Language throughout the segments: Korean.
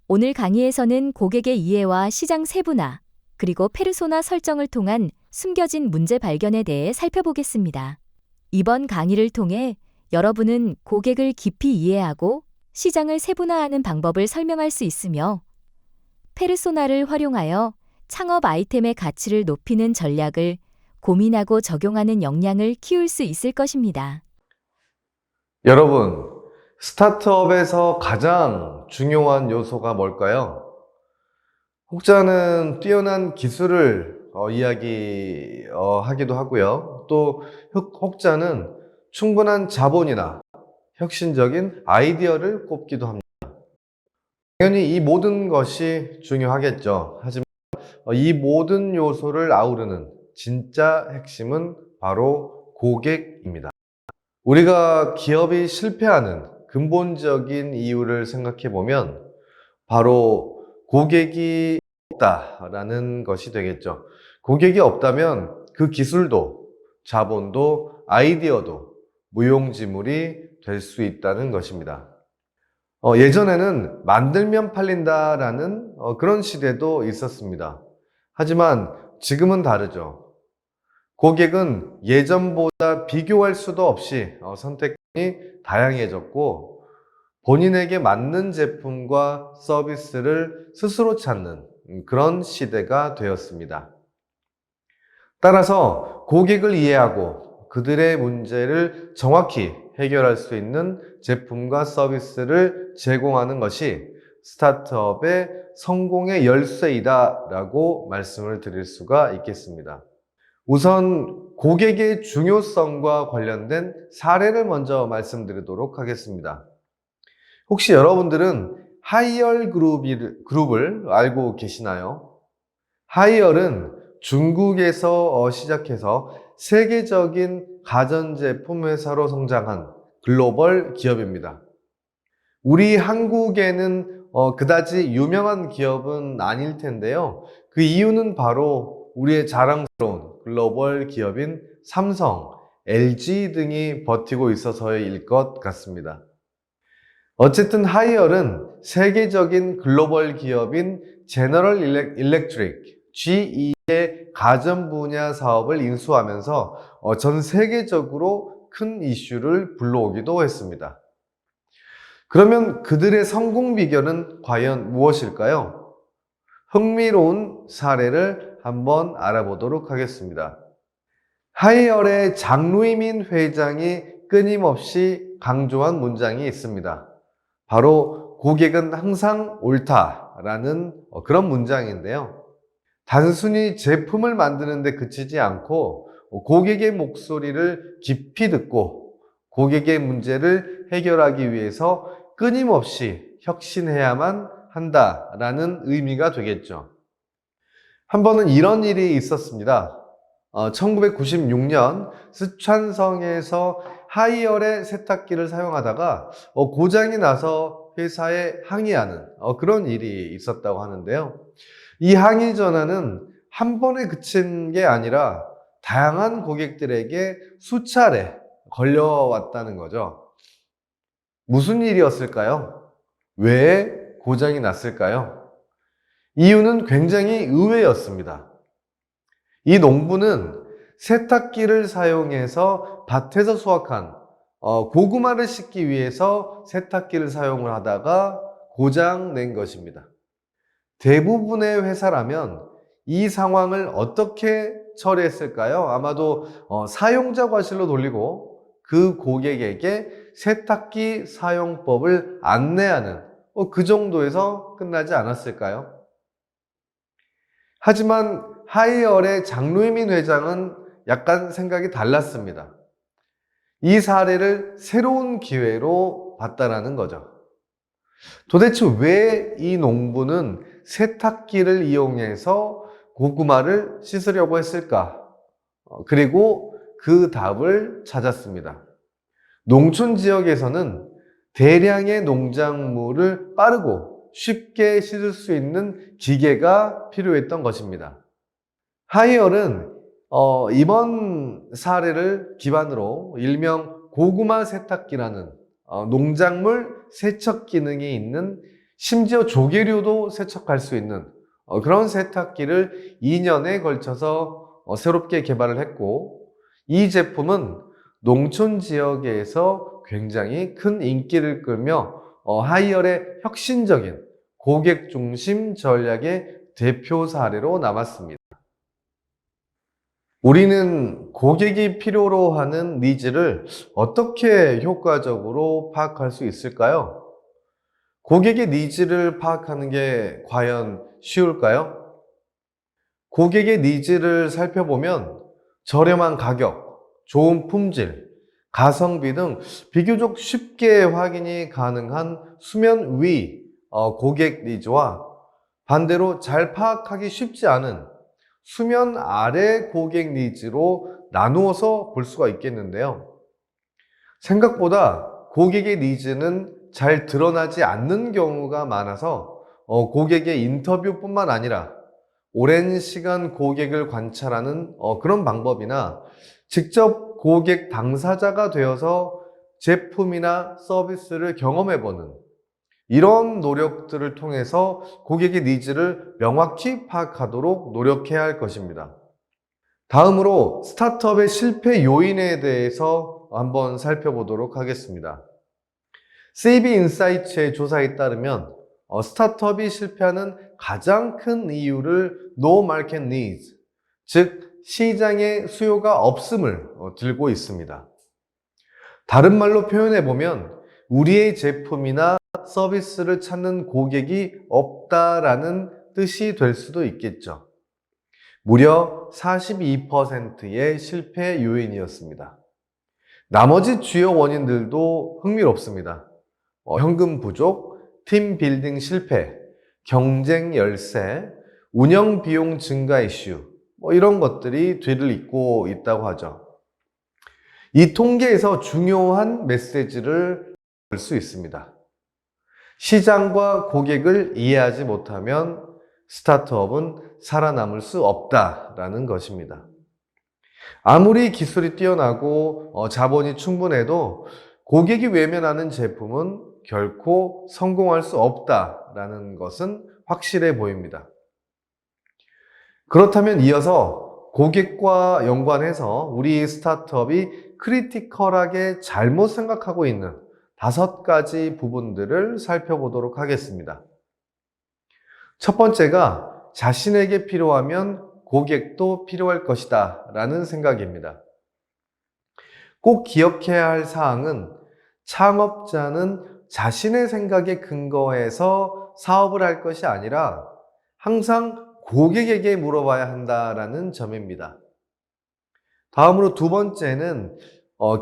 오늘 강의에서는 고객의 이해와 시장 세분화, 그리고 페르소나 설정을 통한 숨겨진 문제 발견에 대해 살펴보겠습니다. 이번 강의를 통해 여러분은 고객을 깊이 이해하고 시장을 세분화하는 방법을 설명할 수 있으며 페르소나를 활용하여 창업 아이템의 가치를 높이는 전략을 고민하고 적용하는 역량을 키울 수 있을 것입니다. 여러분, 스타트업에서 가장 중요한 요소가 뭘까요? 혹자는 뛰어난 기술을 이야기하기도 하고요. 또 혹자는 충분한 자본이나 혁신적인 아이디어를 꼽기도 합니다. 당연히 이 모든 것이 중요하겠죠. 하지만 이 모든 요소를 아우르는 진짜 핵심은 바로 고객입니다. 우리가 기업이 실패하는 근본적인 이유를 생각해 보면 바로 고객이 없다라는 것이 되겠죠. 고객이 없다면 그 기술도 자본도 아이디어도 무용지물이 될 수 있다는 것입니다. 예전에는 만들면 팔린다라는 그런 시대도 있었습니다. 하지만 지금은 다르죠. 고객은 예전보다 비교할 수도 없이 선택권이 다양해졌고 본인에게 맞는 제품과 서비스를 스스로 찾는 그런 시대가 되었습니다. 따라서 고객을 이해하고 그들의 문제를 정확히 해결할 수 있는 제품과 서비스를 제공하는 것이 스타트업의 성공의 열쇠이다라고 말씀을 드릴 수가 있겠습니다. 우선 고객의 중요성과 관련된 사례를 먼저 말씀드리도록 하겠습니다. 혹시 여러분들은 하이얼 그룹을 알고 계시나요? 하이얼은 중국에서 시작해서 세계적인 가전제품 회사로 성장한 글로벌 기업입니다. 우리 한국에는 그다지 유명한 기업은 아닐 텐데요. 그 이유는 바로 우리의 자랑스러운 글로벌 기업인 삼성, LG 등이 버티고 있어서일 것 같습니다. 어쨌든 하이얼은 세계적인 글로벌 기업인 제너럴 일렉트릭, GE의 가전 분야 사업을 인수하면서 전 세계적으로 큰 이슈를 불러오기도 했습니다. 그러면 그들의 성공 비결은 과연 무엇일까요? 흥미로운 사례를 한번 알아보도록 하겠습니다. 하이얼의 장루이민 회장이 끊임없이 강조한 문장이 있습니다. 바로 고객은 항상 옳다라는 그런 문장인데요. 단순히 제품을 만드는 데 그치지 않고 고객의 목소리를 깊이 듣고 고객의 문제를 해결하기 위해서 끊임없이 혁신해야만 한다라는 의미가 되겠죠. 한 번은 이런 일이 있었습니다. 1996년 스촨성에서 하이얼의 세탁기를 사용하다가 고장이 나서 회사에 항의하는 그런 일이 있었다고 하는데요. 이 항의 전화는 한 번에 그친 게 아니라 다양한 고객들에게 수차례 걸려왔다는 거죠. 무슨 일이었을까요? 왜 고장이 났을까요? 이유는 굉장히 의외였습니다. 이 농부는 세탁기를 사용해서 밭에서 수확한 고구마를 씻기 위해서 세탁기를 사용을 하다가 고장 낸 것입니다. 대부분의 회사라면 이 상황을 어떻게 처리했을까요? 아마도 사용자 과실로 돌리고 그 고객에게 세탁기 사용법을 안내하는 그 정도에서 끝나지 않았을까요? 하지만 하이얼의 장루이민 회장은 약간 생각이 달랐습니다. 이 사례를 새로운 기회로 봤다라는 거죠. 도대체 왜 이 농부는 세탁기를 이용해서 고구마를 씻으려고 했을까? 그리고 그 답을 찾았습니다. 농촌 지역에서는 대량의 농작물을 빠르고 쉽게 씻을 수 있는 기계가 필요했던 것입니다. 하이얼은 이번 사례를 기반으로 일명 고구마 세탁기라는 농작물 세척 기능이 있는 심지어 조개류도 세척할 수 있는 그런 세탁기를 2년에 걸쳐서 새롭게 개발을 했고, 이 제품은 농촌 지역에서 굉장히 큰 인기를 끌며 하이얼의 혁신적인 고객 중심 전략의 대표 사례로 남았습니다. 우리는 고객이 필요로 하는 니즈를 어떻게 효과적으로 파악할 수 있을까요? 고객의 니즈를 파악하는 게 과연 쉬울까요? 고객의 니즈를 살펴보면 저렴한 가격, 좋은 품질, 가성비 등 비교적 쉽게 확인이 가능한 수면 위 고객 니즈와 반대로 잘 파악하기 쉽지 않은 수면 아래 고객 니즈로 나누어서 볼 수가 있겠는데요. 생각보다 고객의 니즈는 잘 드러나지 않는 경우가 많아서 고객의 인터뷰뿐만 아니라 오랜 시간 고객을 관찰하는 그런 방법이나 직접 고객 당사자가 되어서 제품이나 서비스를 경험해보는 이런 노력들을 통해서 고객의 니즈를 명확히 파악하도록 노력해야 할 것입니다. 다음으로 스타트업의 실패 요인에 대해서 한번 살펴보도록 하겠습니다. CB 인사이츠의 조사에 따르면 스타트업이 실패하는 가장 큰 이유를 No Market Needs, 즉 시장에 수요가 없음을 들고 있습니다. 다른 말로 표현해 보면 우리의 제품이나 서비스를 찾는 고객이 없다라는 뜻이 될 수도 있겠죠. 무려 42%의 실패 요인이었습니다. 나머지 주요 원인들도 흥미롭습니다. 현금 부족, 팀 빌딩 실패, 경쟁 열세, 운영 비용 증가 이슈, 이런 것들이 뒤를 잇고 있다고 하죠. 이 통계에서 중요한 메시지를 볼 수 있습니다. 시장과 고객을 이해하지 못하면 스타트업은 살아남을 수 없다라는 것입니다. 아무리 기술이 뛰어나고 자본이 충분해도 고객이 외면하는 제품은 결코 성공할 수 없다라는 것은 확실해 보입니다. 그렇다면 이어서 고객과 연관해서 우리 스타트업이 크리티컬하게 잘못 생각하고 있는 5가지 부분들을 살펴보도록 하겠습니다. 첫 번째가 자신에게 필요하면 고객도 필요할 것이다 라는 생각입니다. 꼭 기억해야 할 사항은 창업자는 자신의 생각에 근거해서 사업을 할 것이 아니라 항상 고객에게 물어봐야 한다라는 점입니다. 다음으로 두 번째는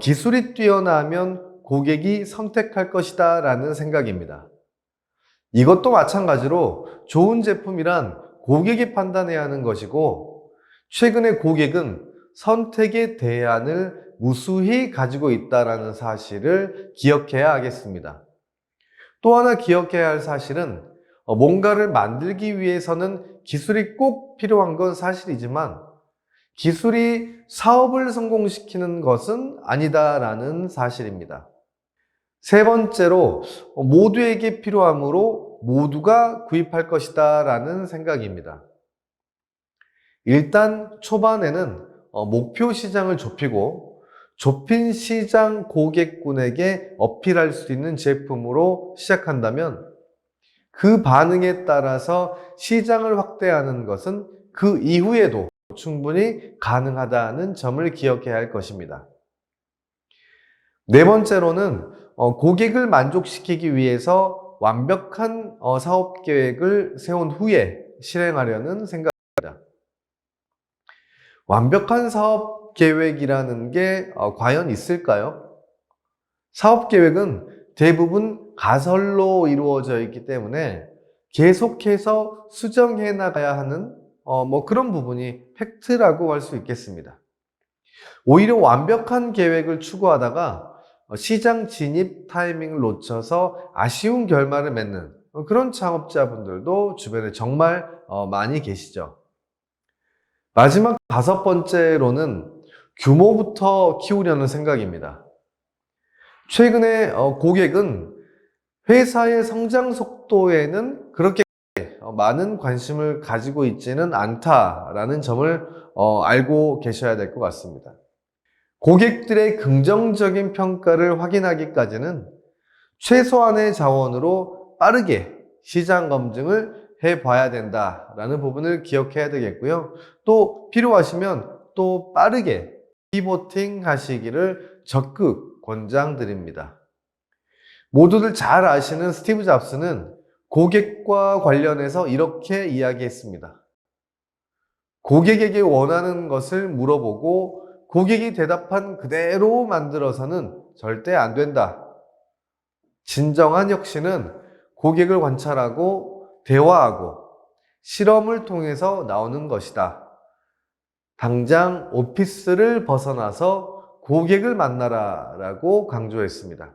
기술이 뛰어나면 고객이 선택할 것이다 라는 생각입니다. 이것도 마찬가지로 좋은 제품이란 고객이 판단해야 하는 것이고, 최근에 고객은 선택의 대안을 무수히 가지고 있다는 사실을 기억해야 하겠습니다. 또 하나 기억해야 할 사실은 뭔가를 만들기 위해서는 기술이 꼭 필요한 건 사실이지만 기술이 사업을 성공시키는 것은 아니다라는 사실입니다. 세 번째로 모두에게 필요하므로 모두가 구입할 것이다 라는 생각입니다. 일단 초반에는 목표 시장을 좁히고 좁힌 시장 고객군에게 어필할 수 있는 제품으로 시작한다면 그 반응에 따라서 시장을 확대하는 것은 그 이후에도 충분히 가능하다는 점을 기억해야 할 것입니다. 네 번째로는 고객을 만족시키기 위해서 완벽한 사업 계획을 세운 후에 실행하려는 생각입니다. 완벽한 사업 계획이라는 게 과연 있을까요? 사업 계획은 대부분 가설로 이루어져 있기 때문에 계속해서 수정해 나가야 하는 그런 부분이 팩트라고 할 수 있겠습니다. 오히려 완벽한 계획을 추구하다가 시장 진입 타이밍을 놓쳐서 아쉬운 결말을 맺는 그런 창업자분들도 주변에 정말 많이 계시죠. 마지막 5번째로는 규모부터 키우려는 생각입니다. 최근에 고객은 회사의 성장 속도에는 그렇게 많은 관심을 가지고 있지는 않다라는 점을 알고 계셔야 될 것 같습니다. 고객들의 긍정적인 평가를 확인하기까지는 최소한의 자원으로 빠르게 시장 검증을 해봐야 된다라는 부분을 기억해야 되겠고요. 또 필요하시면 또 빠르게 피보팅 하시기를 적극 권장드립니다. 모두들 잘 아시는 스티브 잡스는 고객과 관련해서 이렇게 이야기했습니다. 고객에게 원하는 것을 물어보고 고객이 대답한 그대로 만들어서는 절대 안 된다. 진정한 혁신은 고객을 관찰하고 대화하고 실험을 통해서 나오는 것이다. 당장 오피스를 벗어나서 고객을 만나라 라고 강조했습니다.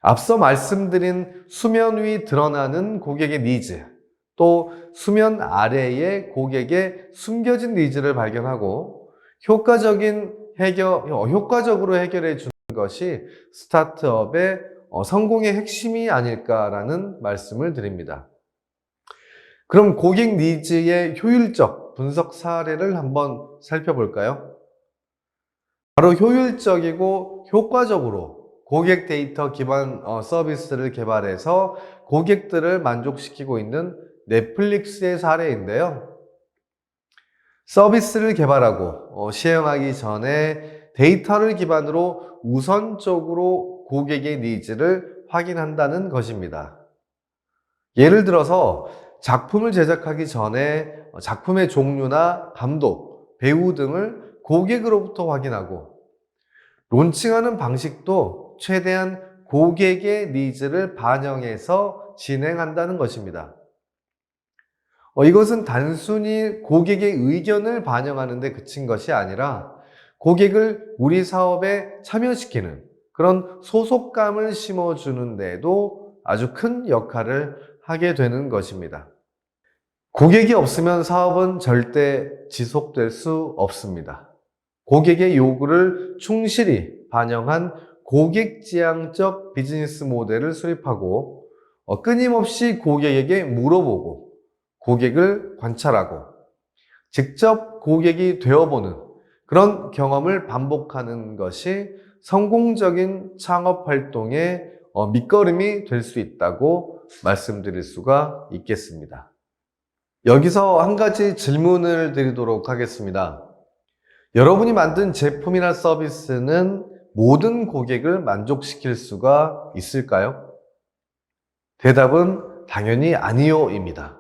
앞서 말씀드린 수면 위 드러나는 고객의 니즈, 또 수면 아래의 고객의 숨겨진 니즈를 발견하고 효과적으로 해결해 주는 것이 스타트업의 성공의 핵심이 아닐까라는 말씀을 드립니다. 그럼 고객 니즈의 효율적 분석 사례를 한번 살펴볼까요? 바로 효율적이고 효과적으로 고객 데이터 기반 서비스를 개발해서 고객들을 만족시키고 있는 넷플릭스의 사례인데요. 서비스를 개발하고 시행하기 전에 데이터를 기반으로 우선적으로 고객의 니즈를 확인한다는 것입니다. 예를 들어서 작품을 제작하기 전에 작품의 종류나 감독, 배우 등을 고객으로부터 확인하고 론칭하는 방식도 최대한 고객의 니즈를 반영해서 진행한다는 것입니다. 이것은 단순히 고객의 의견을 반영하는 데 그친 것이 아니라 고객을 우리 사업에 참여시키는 그런 소속감을 심어주는 데도 아주 큰 역할을 하게 되는 것입니다. 고객이 없으면 사업은 절대 지속될 수 없습니다. 고객의 요구를 충실히 반영한 고객지향적 비즈니스 모델을 수립하고 끊임없이 고객에게 물어보고 고객을 관찰하고 직접 고객이 되어보는 그런 경험을 반복하는 것이 성공적인 창업 활동의 밑거름이 될 수 있다고 말씀드릴 수가 있겠습니다. 여기서 한 가지 질문을 드리도록 하겠습니다. 여러분이 만든 제품이나 서비스는 모든 고객을 만족시킬 수가 있을까요? 대답은 당연히 아니요입니다.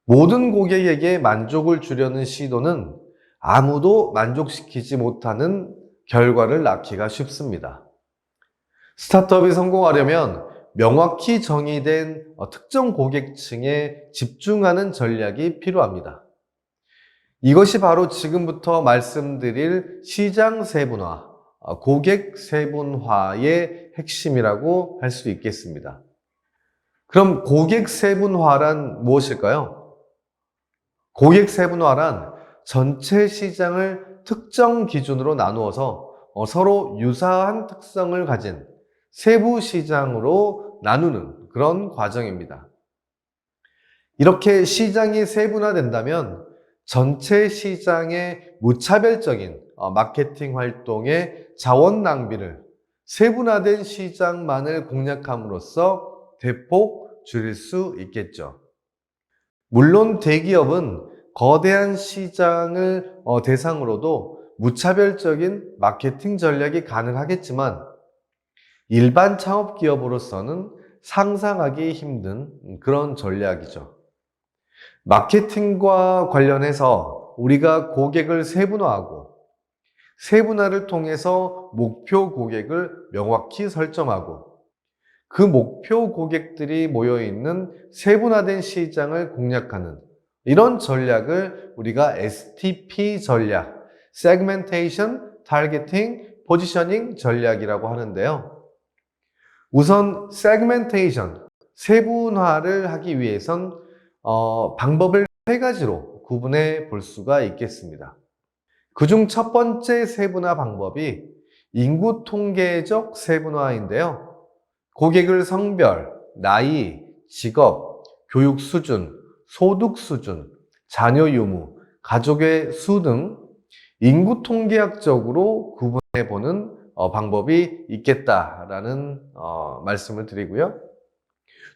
모든 고객에게 만족을 주려는 시도는 아무도 만족시키지 못하는 결과를 낳기가 쉽습니다. 스타트업이 성공하려면 명확히 정의된 특정 고객층에 집중하는 전략이 필요합니다. 이것이 바로 지금부터 말씀드릴 시장 세분화, 고객 세분화의 핵심이라고 할 수 있겠습니다. 그럼 고객 세분화란 무엇일까요? 고객 세분화란 전체 시장을 특정 기준으로 나누어서 서로 유사한 특성을 가진 세부 시장으로 나누는 그런 과정입니다. 이렇게 시장이 세분화된다면 전체 시장의 무차별적인 마케팅 활동의 자원 낭비를 세분화된 시장만을 공략함으로써 대폭 줄일 수 있겠죠. 물론 대기업은 거대한 시장을 대상으로도 무차별적인 마케팅 전략이 가능하겠지만 일반 창업 기업으로서는 상상하기 힘든 그런 전략이죠. 마케팅과 관련해서 우리가 고객을 세분화하고 세분화를 통해서 목표 고객을 명확히 설정하고 그 목표 고객들이 모여있는 세분화된 시장을 공략하는 이런 전략을 우리가 STP 전략, Segmentation, Targeting, Positioning 전략이라고 하는데요. 우선 Segmentation, 세분화를 하기 위해선 방법을 세 가지로 구분해 볼 수가 있겠습니다. 그중 첫 번째 세분화 방법이 인구 통계적 세분화인데요. 고객을 성별, 나이, 직업, 교육 수준, 소득 수준, 자녀 유무, 가족의 수 등 인구 통계학적으로 구분해 보는 방법이 있겠다라는 말씀을 드리고요.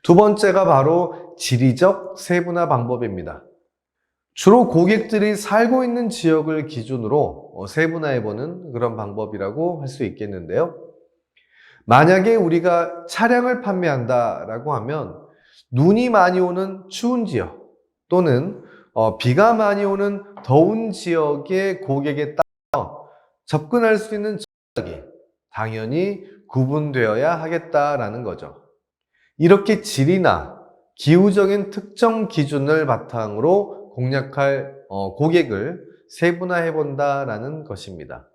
두 번째가 바로 지리적 세분화 방법입니다. 주로 고객들이 살고 있는 지역을 기준으로 세분화해 보는 그런 방법이라고 할 수 있겠는데요. 만약에 우리가 차량을 판매한다라고 하면 눈이 많이 오는 추운 지역 또는 비가 많이 오는 더운 지역의 고객에 따라 접근할 수 있는 전략이 당연히 구분되어야 하겠다라는 거죠. 이렇게 질이나 기후적인 특정 기준을 바탕으로 공략할 고객을 세분화해 본다라는 것입니다.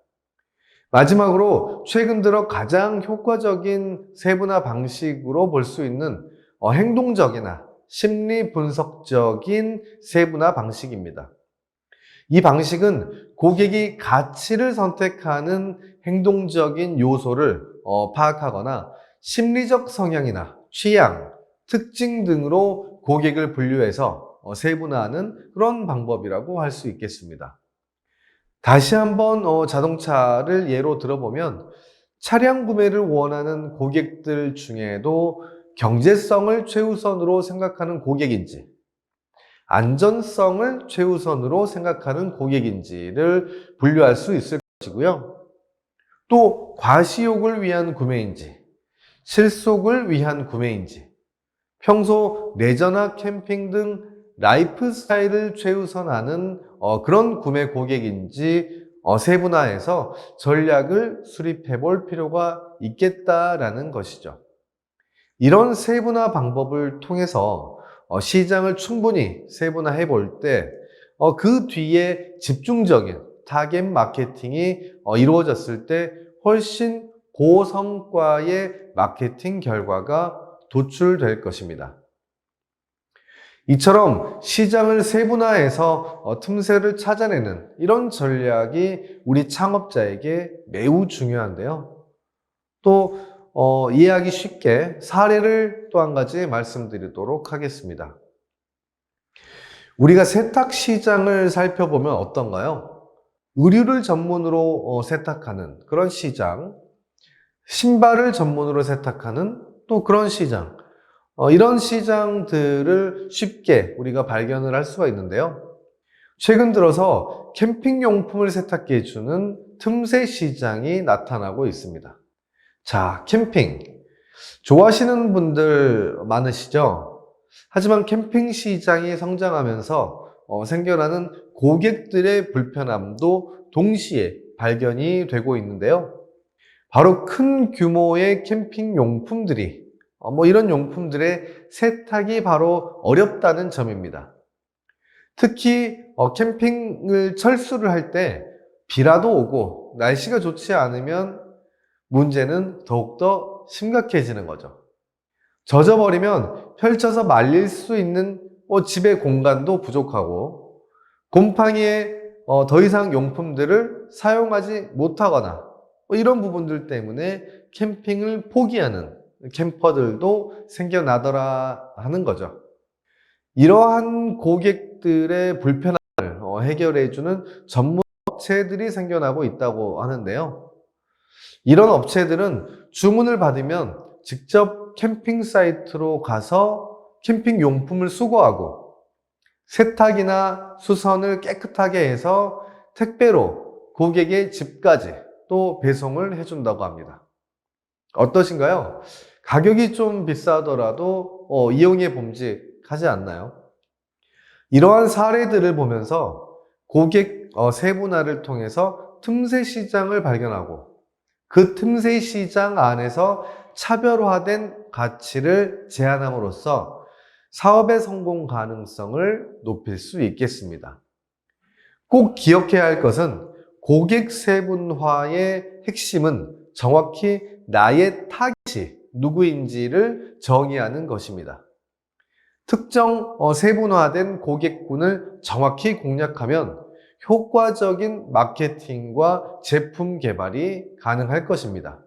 마지막으로 최근 들어 가장 효과적인 세분화 방식으로 볼 수 있는 행동적이나 심리 분석적인 세분화 방식입니다. 이 방식은 고객이 가치를 선택하는 행동적인 요소를 파악하거나 심리적 성향이나 취향, 특징 등으로 고객을 분류해서 세분화하는 그런 방법이라고 할 수 있겠습니다. 다시 한번 자동차를 예로 들어보면 차량 구매를 원하는 고객들 중에도 경제성을 최우선으로 생각하는 고객인지 안전성을 최우선으로 생각하는 고객인지를 분류할 수 있을 것이고요. 또 과시욕을 위한 구매인지 실속을 위한 구매인지 평소 레저나 캠핑 등 라이프 스타일을 최우선하는 그런 구매 고객인지 세분화해서 전략을 수립해 볼 필요가 있겠다라는 것이죠. 이런 세분화 방법을 통해서 시장을 충분히 세분화해 볼 때 그 뒤에 집중적인 타겟 마케팅이 이루어졌을 때 훨씬 고성과의 마케팅 결과가 도출될 것입니다. 이처럼 시장을 세분화해서 틈새를 찾아내는 이런 전략이 우리 창업자에게 매우 중요한데요. 또 이해하기 쉽게 사례를 또 한 가지 말씀드리도록 하겠습니다. 우리가 세탁 시장을 살펴보면 어떤가요? 의류를 전문으로 세탁하는 그런 시장, 신발을 전문으로 세탁하는 또 그런 시장, 이런 시장들을 쉽게 우리가 발견을 할 수가 있는데요. 최근 들어서 캠핑용품을 세탁해 주는 틈새 시장이 나타나고 있습니다. 자, 캠핑. 좋아하시는 분들 많으시죠? 하지만 캠핑 시장이 성장하면서 생겨나는 고객들의 불편함도 동시에 발견이 되고 있는데요. 바로 큰 규모의 캠핑 용품들이 이런 용품들의 세탁이 바로 어렵다는 점입니다. 특히 캠핑을 철수를 할 때 비라도 오고 날씨가 좋지 않으면 문제는 더욱더 심각해지는 거죠. 젖어버리면 펼쳐서 말릴 수 있는 집의 공간도 부족하고 곰팡이에 더 이상 용품들을 사용하지 못하거나 이런 부분들 때문에 캠핑을 포기하는 캠퍼들도 생겨나더라 하는 거죠. 이러한 고객들의 불편함을 해결해주는 전문 업체들이 생겨나고 있다고 하는데요. 이런 업체들은 주문을 받으면 직접 캠핑 사이트로 가서 캠핑 용품을 수거하고 세탁이나 수선을 깨끗하게 해서 택배로 고객의 집까지 또 배송을 해준다고 합니다. 어떠신가요? 가격이 좀 비싸더라도 이용해 봄직하지 않나요? 이러한 사례들을 보면서 고객 세분화를 통해서 틈새 시장을 발견하고 그 틈새 시장 안에서 차별화된 가치를 제안함으로써 사업의 성공 가능성을 높일 수 있겠습니다. 꼭 기억해야 할 것은 고객 세분화의 핵심은 정확히 나의 타깃이 누구인지를 정의하는 것입니다. 특정 세분화된 고객군을 정확히 공략하면 효과적인 마케팅과 제품 개발이 가능할 것입니다.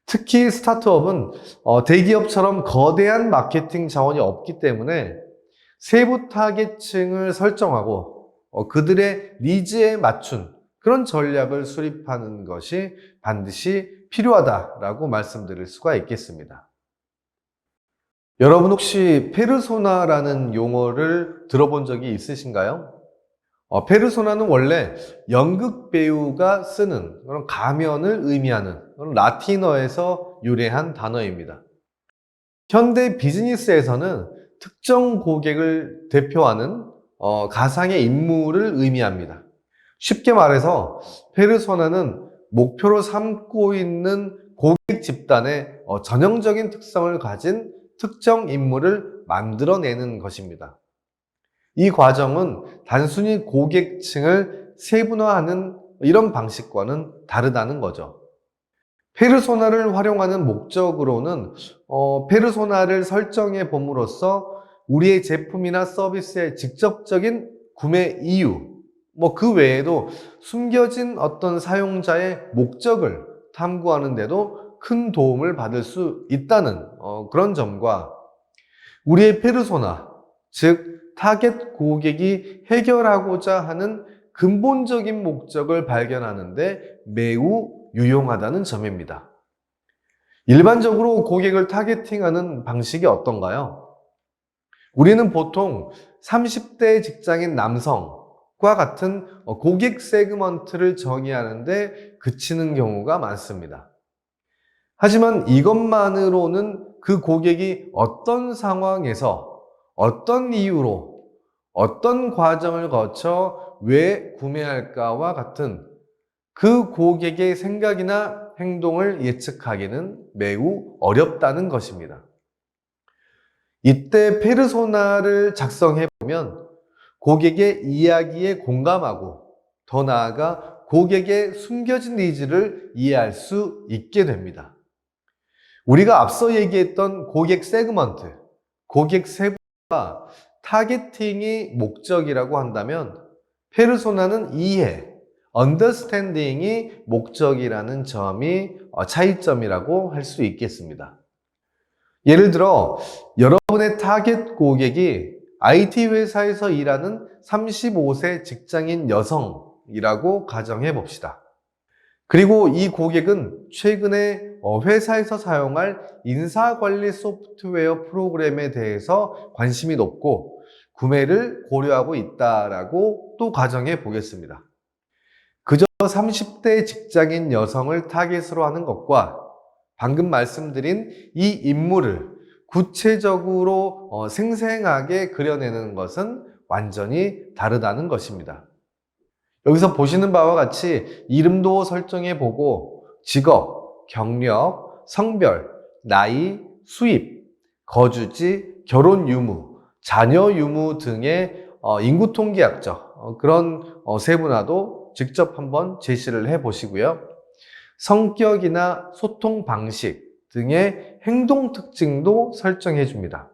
특히 스타트업은 대기업처럼 거대한 마케팅 자원이 없기 때문에 세부 타겟층을 설정하고 그들의 니즈에 맞춘 그런 전략을 수립하는 것이 반드시 필요하다라고 말씀드릴 수가 있겠습니다. 여러분 혹시 페르소나라는 용어를 들어본 적이 있으신가요? 페르소나는 원래 연극 배우가 쓰는 그런 가면을 의미하는 그런 라틴어에서 유래한 단어입니다. 현대 비즈니스에서는 특정 고객을 대표하는 가상의 인물을 의미합니다. 쉽게 말해서 페르소나는 목표로 삼고 있는 고객 집단의 전형적인 특성을 가진 특정 인물을 만들어내는 것입니다. 이 과정은 단순히 고객층을 세분화하는 이런 방식과는 다르다는 거죠. 페르소나를 활용하는 목적으로는 페르소나를 설정해 봄으로써 우리의 제품이나 서비스의 직접적인 구매 이유, 그 외에도 숨겨진 어떤 사용자의 목적을 탐구하는 데도 큰 도움을 받을 수 있다는 그런 점과 우리의 페르소나, 즉 타겟 고객이 해결하고자 하는 근본적인 목적을 발견하는 데 매우 유용하다는 점입니다. 일반적으로 고객을 타겟팅하는 방식이 어떤가요? 우리는 보통 30대 직장인 남성과 같은 고객 세그먼트를 정의하는데 그치는 경우가 많습니다. 하지만 이것만으로는 그 고객이 어떤 상황에서 어떤 이유로 어떤 과정을 거쳐 왜 구매할까와 같은 그 고객의 생각이나 행동을 예측하기는 매우 어렵다는 것입니다. 이때 페르소나를 작성해 보면 고객의 이야기에 공감하고 더 나아가 고객의 숨겨진 니즈를 이해할 수 있게 됩니다. 우리가 앞서 얘기했던 고객 세그먼트, 고객 세부가 타겟팅이 목적이라고 한다면 페르소나는 이해, 언더스탠딩이 목적이라는 점이 차이점이라고 할 수 있겠습니다. 예를 들어 여러분의 타겟 고객이 IT 회사에서 일하는 35세 직장인 여성이라고 가정해 봅시다. 그리고 이 고객은 최근에 회사에서 사용할 인사관리 소프트웨어 프로그램에 대해서 관심이 높고 구매를 고려하고 있다라고 또 가정해 보겠습니다. 그저 30대 직장인 여성을 타겟으로 하는 것과 방금 말씀드린 이 인물을 구체적으로 생생하게 그려내는 것은 완전히 다르다는 것입니다. 여기서 보시는 바와 같이 이름도 설정해 보고 직업, 경력, 성별, 나이, 수입, 거주지, 결혼 유무, 자녀 유무 등의 인구 통계학적 그런 세분화도 직접 한번 제시를 해 보시고요. 성격이나 소통 방식 등의 행동 특징도 설정해 줍니다.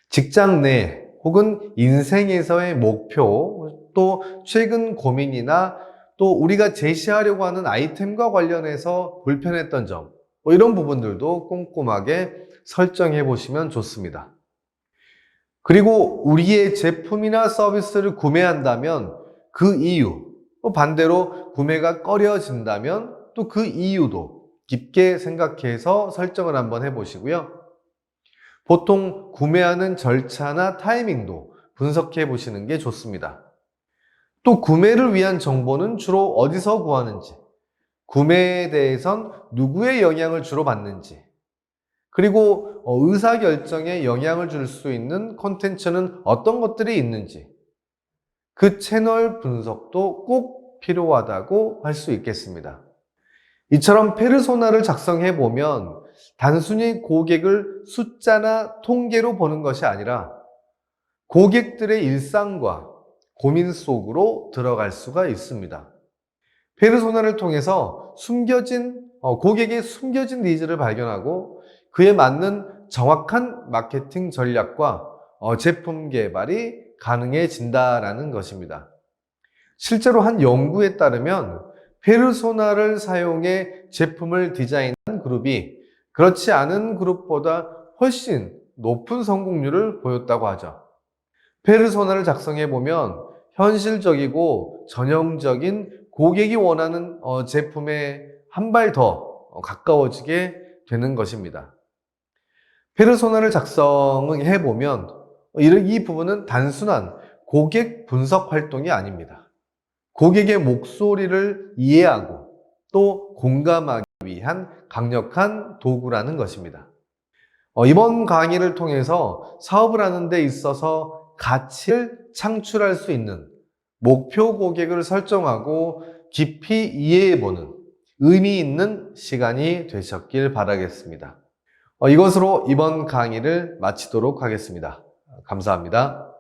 직장 내 혹은 인생에서의 목표, 또 최근 고민이나 또 우리가 제시하려고 하는 아이템과 관련해서 불편했던 점, 이런 부분들도 꼼꼼하게 설정해 보시면 좋습니다. 그리고 우리의 제품이나 서비스를 구매한다면 그 이유, 반대로 구매가 꺼려진다면 또 그 이유도 깊게 생각해서 설정을 한번 해보시고요. 보통 구매하는 절차나 타이밍도 분석해 보시는 게 좋습니다. 또 구매를 위한 정보는 주로 어디서 구하는지, 구매에 대해선 누구의 영향을 주로 받는지, 그리고 의사결정에 영향을 줄 수 있는 콘텐츠는 어떤 것들이 있는지, 그 채널 분석도 꼭 필요하다고 할 수 있겠습니다. 이처럼 페르소나를 작성해 보면 단순히 고객을 숫자나 통계로 보는 것이 아니라 고객들의 일상과 고민 속으로 들어갈 수가 있습니다. 페르소나를 통해서 고객의 숨겨진 니즈를 발견하고 그에 맞는 정확한 마케팅 전략과 제품 개발이 가능해진다라는 것입니다. 실제로 한 연구에 따르면 페르소나를 사용해 제품을 디자인한 하는 그룹이 그렇지 않은 그룹보다 훨씬 높은 성공률을 보였다고 하죠. 페르소나를 작성해 보면 현실적이고 전형적인 고객이 원하는 제품에 한 발 더 가까워지게 되는 것입니다. 페르소나를 작성해 보면 이 부분은 단순한 고객 분석 활동이 아닙니다. 고객의 목소리를 이해하고 또 공감하기 위한 강력한 도구라는 것입니다. 이번 강의를 통해서 사업을 하는 데 있어서 가치를 창출할 수 있는 목표 고객을 설정하고 깊이 이해해보는 의미 있는 시간이 되셨길 바라겠습니다. 이것으로 이번 강의를 마치도록 하겠습니다. 감사합니다.